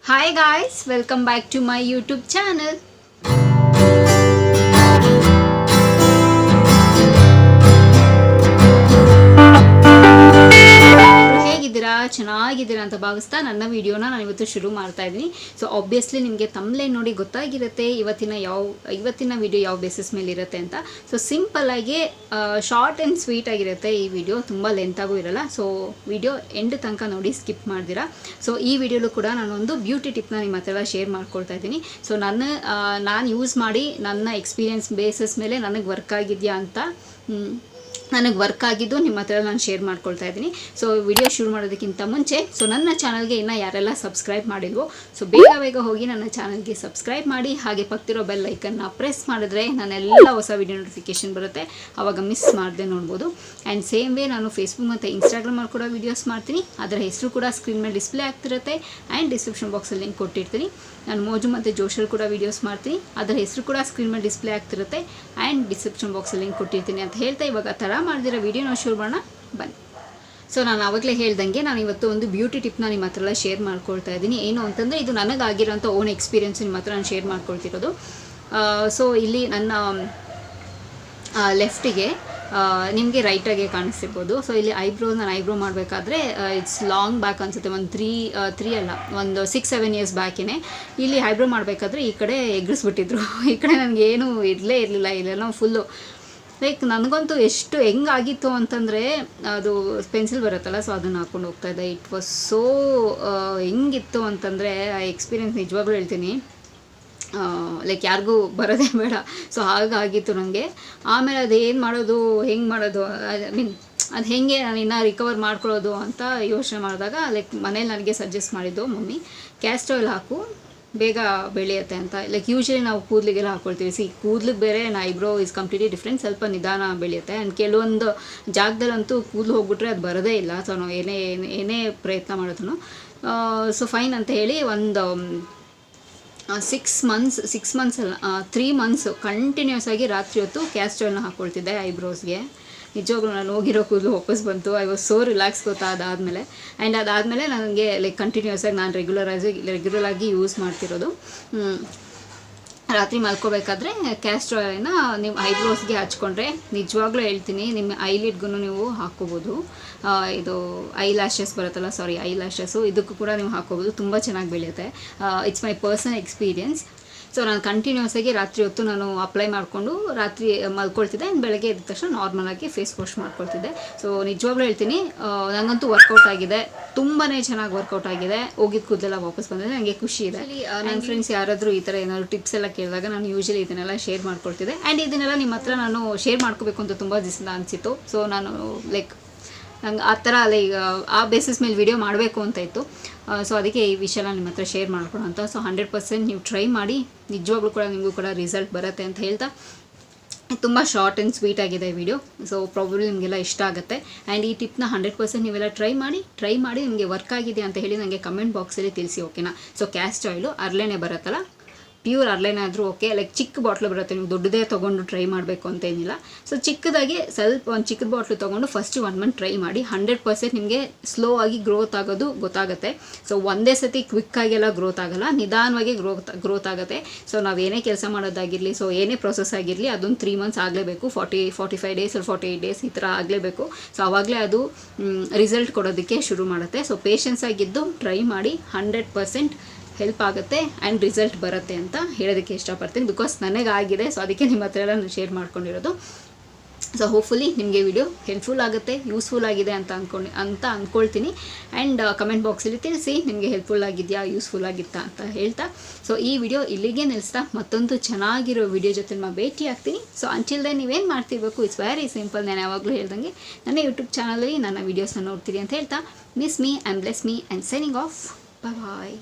Hi guys, welcome back to my YouTube channel. ಚೆನ್ನಾಗಿದ್ದೀರಾ ಅಂತ ಭಾವಿಸ್ತಾ ನನ್ನ ವಿಡಿಯೋನ ನಾನು ಇವತ್ತು ಶುರು ಮಾಡ್ತಾ ಇದ್ದೀನಿ. ಸೊ ಆಬ್ವಿಯಸ್ಲಿ ನಿಮಗೆ ತಮ್ಲೈನ್ ನೋಡಿ ಗೊತ್ತಾಗಿರುತ್ತೆ ಇವತ್ತಿನ ವಿಡಿಯೋ ಯಾವ ಬೇಸಿಸ್ ಮೇಲೆ ಇರುತ್ತೆ ಅಂತ. ಸೊ ಸಿಂಪಲ್ ಆಗಿ ಶಾರ್ಟ್ ಆ್ಯಂಡ್ ಸ್ವೀಟ್ ಆಗಿರುತ್ತೆ ಈ ವಿಡಿಯೋ, ತುಂಬ ಲೆಂತಾಗೂ ಇರಲ್ಲ. ಸೊ ವಿಡಿಯೋ ಎಂಡ್ ತನಕ ನೋಡಿ, ಸ್ಕಿಪ್ ಮಾಡ್ದಿರಾ. ಸೊ ಈ ವಿಡಿಯೋಲು ಕೂಡ ನಾನೊಂದು ಬ್ಯೂಟಿ ಟಿಪ್ನ ನಿಮ್ಮ ಹತ್ರ ಶೇರ್ ಮಾಡ್ಕೊಳ್ತಾ ಇದ್ದೀನಿ. ಸೊ ನಾನು ಯೂಸ್ ಮಾಡಿ ನನ್ನ ಎಕ್ಸ್ಪೀರಿಯನ್ಸ್ ಬೇಸಿಸ್ ಮೇಲೆ ನನಗೆ ವರ್ಕ್ ಆಗಿದೆಯಾ ಅಂತ ನನಗೆ ವರ್ಕ್ ಆಗಿದ್ದು ನಿಮ್ಮ ಹತ್ರ ನಾನು ಶೇರ್ ಮಾಡ್ಕೊಳ್ತಾ ಇದ್ದೀನಿ. ಸೊ ವಿಡಿಯೋ ಶುರು ಮಾಡೋದಕ್ಕಿಂತ ಮುಂಚೆ ನನ್ನ ಚಾನಲ್ಗೆ ಇನ್ನೂ ಯಾರೆಲ್ಲ ಸಬ್ಸ್ಕ್ರೈಬ್ ಮಾಡಿಲ್ವೋ ಸೊ ಬೇಗ ಹೋಗಿ ನನ್ನ ಚಾನಲ್ಗೆ ಸಬ್ಸ್ಕ್ರೈಬ್ ಮಾಡಿ, ಹಾಗೆ ಪಕ್ಕತಿರೋ ಬೆಲ್ ಐಕನ್ನ ಪ್ರೆಸ್ ಮಾಡಿದ್ರೆ ನನ್ನೆಲ್ಲ ಹೊಸ ವಿಡಿಯೋ ನೋಟಿಫಿಕೇಷನ್ ಬರುತ್ತೆ, ಆವಾಗ ಮಿಸ್ ಮಾಡದೆ ನೋಡ್ಬೋದು. ಆ್ಯಂಡ್ ಸೇಮ್ ವೇ ನಾನು ಫೇಸ್ಬುಕ್ ಮತ್ತು ಇನ್ಸ್ಟಾಗ್ರಾಮಲ್ಲಿ ಕೂಡ ವೀಡಿಯೋಸ್ ಮಾಡ್ತೀನಿ, ಅದರ ಹೆಸರು ಕೂಡ ಸ್ಕ್ರೀನ್ ಮೇಲೆ ಡಿಸ್ಪ್ಲೇ ಆಗ್ತಿರುತ್ತೆ. ಆ್ಯಂಡ್ ಡಿಸ್ಕ್ರಿಪ್ಷನ್ ಬಾಕ್ಸಲ್ಲಿ ಲಿಂಕ್ ಕೊಟ್ಟಿರ್ತೀನಿ. ನಾನು ಮೋಜು ಮತ್ತು ಜೋಶಲ್ಲಿ ಕೂಡ ವೀಡಿಯೋಸ್ ಮಾಡ್ತೀನಿ, ಅದರ ಹೆಸರು ಕೂಡ ಸ್ಕ್ರೀನ್ ಮೇಲೆ ಡಿಸ್ಪ್ಲೇ ಆಗ್ತಿರುತ್ತೆ. ಆ್ಯಂಡ್ ಡಿಸ್ಕ್ರಿಪ್ಷನ್ ಬಾಕ್ಸಲ್ಲಿ ಲಿಂಕ್ ಕೊಟ್ಟಿರ್ತೀನಿ ಅಂತ ಹೇಳ್ತಾ ಇವಾಗ ಥರ ಮಾಡಿದಿರೋ ವೀಡಿಯೋನ ಶುರು ಮಾಡೋಣ ಬನ್ನಿ. ಸೊ ನಾನು ಆವಾಗಲೇ ಹೇಳ್ದಂಗೆ ನಾನು ಇವತ್ತು ಒಂದು ಬ್ಯೂಟಿ ಟಿಪ್ನ ನಿಮ್ಮ ಹತ್ರ ಎಲ್ಲ ಶೇರ್ ಮಾಡ್ಕೊಳ್ತಾ ಇದ್ದೀನಿ. ಏನು ಅಂತಂದರೆ ಇದು ನನಗಾಗಿರೋಂಥ ಓನ್ ಎಕ್ಸ್ಪೀರಿಯನ್ಸ್ ನಿಮ್ಮ ಹತ್ರ ನಾನು ಶೇರ್ ಮಾಡ್ಕೊಳ್ತಿರೋದು. ಸೊ ಇಲ್ಲಿ ನನ್ನ ಲೆಫ್ಟಿಗೆ ನಿಮಗೆ ರೈಟಾಗೆ ಕಾಣಿಸ್ತಿರ್ಬೋದು. ಸೊ ಇಲ್ಲಿ ನಾನು ಐಬ್ರೋ ಮಾಡಬೇಕಾದ್ರೆ ಇಟ್ಸ್ ಲಾಂಗ್ ಬ್ಯಾಕ್ ಅನಿಸುತ್ತೆ, ಒಂದು ತ್ರೀ ಅಲ್ಲ ಒಂದು 6-7 ಇಯರ್ಸ್ ಬ್ಯಾಕೇ ಇಲ್ಲಿ ಐಬ್ರೋ ಮಾಡಬೇಕಾದ್ರೆ ಈ ಕಡೆ ಎಗ್ರಿಸ್ಬಿಟ್ಟಿದ್ರು. ಈ ಕಡೆ ನನಗೇನು ಇರಲಿಲ್ಲ, ಇಲ್ಲೆಲ್ಲ ಫುಲ್ಲು ಲೈಕ್ ನನಗಂತೂ ಎಷ್ಟು ಹೆಂಗಾಗಿತ್ತು ಅಂತಂದರೆ, ಅದು ಪೆನ್ಸಿಲ್ ಬರುತ್ತಲ್ಲ, ಸೊ ಅದನ್ನು ಹಾಕ್ಕೊಂಡು ಹೋಗ್ತಾಯಿದ್ದೆ. ಇಟ್ ವಾಸ್ ಸೋ ಹೆಂಗಿತ್ತು ಅಂತಂದರೆ ಆ ಎಕ್ಸ್ಪೀರಿಯೆನ್ಸ್ ನಿಜವಾಗ್ಲೂ ಹೇಳ್ತೀನಿ, ಲೈಕ್ ಯಾರಿಗೂ ಬರೋದೇ ಬೇಡ. ಸೊ ಹಾಗಾಗಿತ್ತು ನನಗೆ. ಆಮೇಲೆ ಅದು ಏನು ಮಾಡೋದು, ಹೆಂಗೆ ಮಾಡೋದು, ಅದು ಹೇಗೆ ನಾನು ಇನ್ನೂ ರಿಕವರ್ ಮಾಡ್ಕೊಳ್ಳೋದು ಅಂತ ಯೋಚನೆ ಮಾಡಿದಾಗ ಲೈಕ್ ಮನೇಲಿ ನನಗೆ ಸಜೆಸ್ಟ್ ಮಾಡಿದ್ದು ಮಮ್ಮಿ, ಕ್ಯಾಸ್ಟರ್ ಆಯಿಲ್ ಹಾಕು ಬೇಗ ಬೆಳೆಯುತ್ತೆ ಅಂತ. ಲೈಕ್ ಯೂಶ್ವಲಿ ನಾವು ಕೂದಲಿಗೆಲ್ಲ ಹಾಕ್ಕೊಳ್ತೀವಿ, ಕೂದಲಿಗೆ ಬೇರೆ ಐಬ್ರೋ ಇಸ್ ಕಂಪ್ಲೀಟ್ಲಿ ಡಿಫ್ರೆಂಟ್, ಸ್ವಲ್ಪ ನಿಧಾನ ಬೆಳೆಯುತ್ತೆ. ಆ್ಯಂಡ್ ಕೆಲವೊಂದು ಜಾಗದಲ್ಲಂತೂ ಕೂದಲು ಹೋಗ್ಬಿಟ್ರೆ ಅದು ಬರೋದೇ ಇಲ್ಲ. ಸೊ ನಾವು ಏನೇ ಪ್ರಯತ್ನ ಮಾಡಿದ್ರು ಸೊ ಫೈನ್ ಅಂತ ಹೇಳಿ ಒಂದು 6 ಮಂತ್ಸ್ ಅಲ್ಲ 3 ಮಂತ್ಸು ಕಂಟಿನ್ಯೂಸ್ ಆಗಿ ರಾತ್ರಿ ಹೊತ್ತು ಕ್ಯಾಸ್ಟರ್ ಆಯಿಲ್ನ ಹಾಕ್ಕೊಳ್ತಿದ್ದೆ ಐಬ್ರೋಸ್ಗೆ. ನಿಜವಾಗ್ಲೂ ನಾನು ಹೋಗಿರೋ ಕೂದಲು ವಾಪಸ್ ಬಂತು. ಐ ವಾಸ್ ಸೋ ರಿಲ್ಯಾಕ್ಸ್ ಗೊತ್ತಾ ಅದಾದಮೇಲೆ. ಆ್ಯಂಡ್ ಅದಾದಮೇಲೆ ನನಗೆ ಲೈಕ್ ಕಂಟಿನ್ಯೂಸ್ ಆಗಿ ನಾನು ರೆಗ್ಯುಲರಾಗಿ ಯೂಸ್ ಮಾಡ್ತಿರೋದು. ರಾತ್ರಿ ಮಲ್ಕೋಬೇಕಾದ್ರೆ ಕ್ಯಾಸ್ಟರ್ ಆಯಿಲ್ನ ನೀವು ಐಬ್ರೋಸ್ಗೆ ಹಚ್ಕೊಂಡ್ರೆ ನಿಜವಾಗ್ಲೂ ಹೇಳ್ತೀನಿ, ನಿಮ್ಮ ಐಲಿಡ್ಗೂ ನೀವು ಹಾಕ್ಕೋಬೋದು. ಇದು ಐ ಲ್ಯಾಶಸ್ಸು ಇದಕ್ಕೂ ಕೂಡ ನೀವು ಹಾಕ್ಕೋಬೋದು, ತುಂಬ ಚೆನ್ನಾಗಿ ಬೆಳೆಯುತ್ತೆ. It's my personal experience. So ನಾನು ಕಂಟಿನ್ಯೂಸ್ ಆಗಿ ರಾತ್ರಿ ಹೊತ್ತು ನಾನು ಅಪ್ಲೈ ಮಾಡಿಕೊಂಡು ರಾತ್ರಿ ಮಲ್ಕೊಳ್ತಿದ್ದೆ. ಆ್ಯಂಡ್ ಬೆಳಗ್ಗೆ ಎದ್ದ ತಕ್ಷಣ ನಾರ್ಮಲಾಗಿ ಫೇಸ್ ವಾಶ್ ಮಾಡ್ಕೊಳ್ತಿದ್ದೆ. ಸೊ ನಿಜವಾಗ್ಲೂ ಹೇಳ್ತೀನಿ, ನನಗಂತೂ ವರ್ಕೌಟ್ ಆಗಿದೆ, ತುಂಬಾ ಚೆನ್ನಾಗಿ ವರ್ಕೌಟ್ ಆಗಿದೆ. ಹೋಗಿದ್ದು ಕೂದಲೆಲ್ಲ ವಾಪಸ್ ಬಂದಿದೆ, ನನಗೆ ಖುಷಿ ಇದೆ. ನನ್ನ ಫ್ರೆಂಡ್ಸ್ ಯಾರಾದರೂ ಈ ಥರ ಏನಾದರೂ ಟಿಪ್ಸ್ ಎಲ್ಲ ಕೇಳಿದಾಗ ನಾನು ಯೂಶ್ವಲಿ ಇದನ್ನೆಲ್ಲ ಶೇರ್ ಮಾಡ್ಕೊಳ್ತಿದ್ದೆ. ಆ್ಯಂಡ್ ಇದನ್ನೆಲ್ಲ ನಿಮ್ಮ ಹತ್ರ ನಾನು ಶೇರ್ ಮಾಡ್ಕೋಬೇಕು ಅಂತ ತುಂಬ ದಿವಸದಿಂದ ಅನಿಸಿತ್ತು. ಸೊ ನಾನು ಲೈಕ್ ನಂಗೆ ಆ ಥರ ಲೈಕ್ ಆ ಬೇಸಿಸ್ ಮೇಲೆ ವಿಡಿಯೋ ಮಾಡಬೇಕು ಅಂತ ಇತ್ತು. ಸೊ ಅದಕ್ಕೆ ಈ ವಿಷಯನ ನಿಮ್ಮ ಹತ್ರ ಶೇರ್ ಮಾಡ್ಕೊಳೋ ಅಂತ. ಸೊ 100% ನೀವು ಟ್ರೈ ಮಾಡಿ, ನಿಜವಾಗ್ಲೂ ಕೂಡ ನಿಮಗೂ ಕೂಡ ರಿಸಲ್ಟ್ ಬರುತ್ತೆ ಅಂತ ಹೇಳ್ತಾ, ತುಂಬ ಶಾರ್ಟ್ ಆ್ಯಂಡ್ ಸ್ವೀಟ್ ಆಗಿದೆ ವಿಡಿಯೋ. ಸೊ ಪ್ರಾಬಬ್ಲಿ ನಿಮಗೆಲ್ಲ ಇಷ್ಟ ಆಗುತ್ತೆ. ಆ್ಯಂಡ್ ಈ ಟಿಪ್ನ 100% ನೀವೆಲ್ಲ ಟ್ರೈ ಮಾಡಿ ನಿಮಗೆ ವರ್ಕ್ ಆಗಿದೆ ಅಂತ ಹೇಳಿ ನನಗೆ ಕಮೆಂಟ್ ಬಾಕ್ಸಲ್ಲಿ ತಿಳಿಸಿ, ಓಕೆನಾ. ಸೊ ಕ್ಯಾಸ್ಟರ್ ಆಯಿಲು ಅರ್ಲೇನೆ ಬರುತ್ತಲ್ಲ, ಪ್ಯೂರ್ ಅರ್ಲೇನೆ ಆದರೂ ಓಕೆ. ಲೈಕ್ ಚಿಕ್ಕ ಬಾಟ್ಲು ಬರುತ್ತೆ, ನೀವು ದೊಡ್ಡದೇ ತೊಗೊಂಡು ಟ್ರೈ ಮಾಡಬೇಕು ಅಂತ ಏನಿಲ್ಲ. ಸೊ ಚಿಕ್ಕದಾಗಿ ಸ್ವಲ್ಪ ಒಂದು ಚಿಕ್ಕದ ಬಾಟ್ಲು ತೊಗೊಂಡು ಫಸ್ಟ್ 1 ಮಂತ್ ಟ್ರೈ ಮಾಡಿ. 100% ನಿಮಗೆ ಸ್ಲೋ ಆಗಿ ಗ್ರೋತ್ ಆಗೋದು ಗೊತ್ತಾಗುತ್ತೆ. ಸೊ ಒಂದೇ ಸತಿ ಕ್ವಿಕ್ಕಾಗೆಲ್ಲ ಗ್ರೋತ್ ಆಗೋಲ್ಲ, ನಿಧಾನವಾಗಿ ಗ್ರೋತ್ ಆಗುತ್ತೆ. ಸೊ ನಾವೇನೇ ಕೆಲಸ ಮಾಡೋದಾಗಿರಲಿ, ಸೊ ಏನೇ ಪ್ರೊಸೆಸ್ ಆಗಿರಲಿ, ಅದೊಂದು 3 ಮಂತ್ಸ್ ಆಗಲೇಬೇಕು. 45 ಡೇಸ್ 48 ಡೇಸ್ ಈ ಥರ ಆಗಲೇಬೇಕು. ಸೊ ಆವಾಗಲೇ ಅದು ರಿಸಲ್ಟ್ ಕೊಡೋದಕ್ಕೆ ಶುರು ಮಾಡುತ್ತೆ. ಸೊ ಪೇಷನ್ಸ್ ಆಗಿದ್ದು ಟ್ರೈ ಮಾಡಿ, 100% ಹೆಲ್ಪ್ ಆಗುತ್ತೆ ಆ್ಯಂಡ್ ರಿಸಲ್ಟ್ ಬರುತ್ತೆ ಅಂತ ಹೇಳೋದಕ್ಕೆ ಇಷ್ಟಪಡ್ತೀನಿ. ಬಿಕಾಸ್ ನನಗಾಗಿದೆ, ಸೊ ಅದಕ್ಕೆ ನಿಮ್ಮ ಹತ್ರ ಎಲ್ಲ ನಾನು ಶೇರ್ ಮಾಡ್ಕೊಂಡಿರೋದು. ಸೊ ಹೋಪ್ಫುಲಿ ನಿಮಗೆ ವಿಡಿಯೋ ಹೆಲ್ಪ್ಫುಲ್ ಆಗುತ್ತೆ, ಯೂಸ್ಫುಲ್ ಆಗಿದೆ ಅಂತ ಅಂದ್ಕೊಳ್ತೀನಿ. ಆ್ಯಂಡ್ ಕಮೆಂಟ್ ಬಾಕ್ಸಲ್ಲಿ ತಿಳಿಸಿ ನಿಮಗೆ ಹೆಲ್ಪ್ಫುಲ್ ಆಗಿದೆಯಾ, ಯೂಸ್ಫುಲ್ ಆಗಿತ್ತಾ ಅಂತ ಹೇಳ್ತಾ, ಸೊ ಈ ವಿಡಿಯೋ ಇಲ್ಲಿಗೆ ನಿಲ್ಲಿಸ್ತಾ ಮತ್ತೊಂದು ಚೆನ್ನಾಗಿರೋ ವಿಡಿಯೋ ಜೊತೆ ಭೇಟಿ ಆಗ್ತೀನಿ. ಸೊ ಅಂಟಿಲ್ ದೆನ್ ನೀವೇನು ಮಾಡ್ತಿರ್ಬೇಕು, ಇಟ್ಸ್ ವೆರಿ ಸಿಂಪಲ್. ನಾನು ಯಾವಾಗಲೂ ಹೇಳ್ದಂಗೆ ನನ್ನ ಯೂಟ್ಯೂಬ್ ಚಾನಲಲ್ಲಿ ನನ್ನ ವೀಡಿಯೋಸ್ನ ನೋಡ್ತೀರಿ ಅಂತ ಹೇಳ್ತಾ, miss me and bless me and signing off. Bye.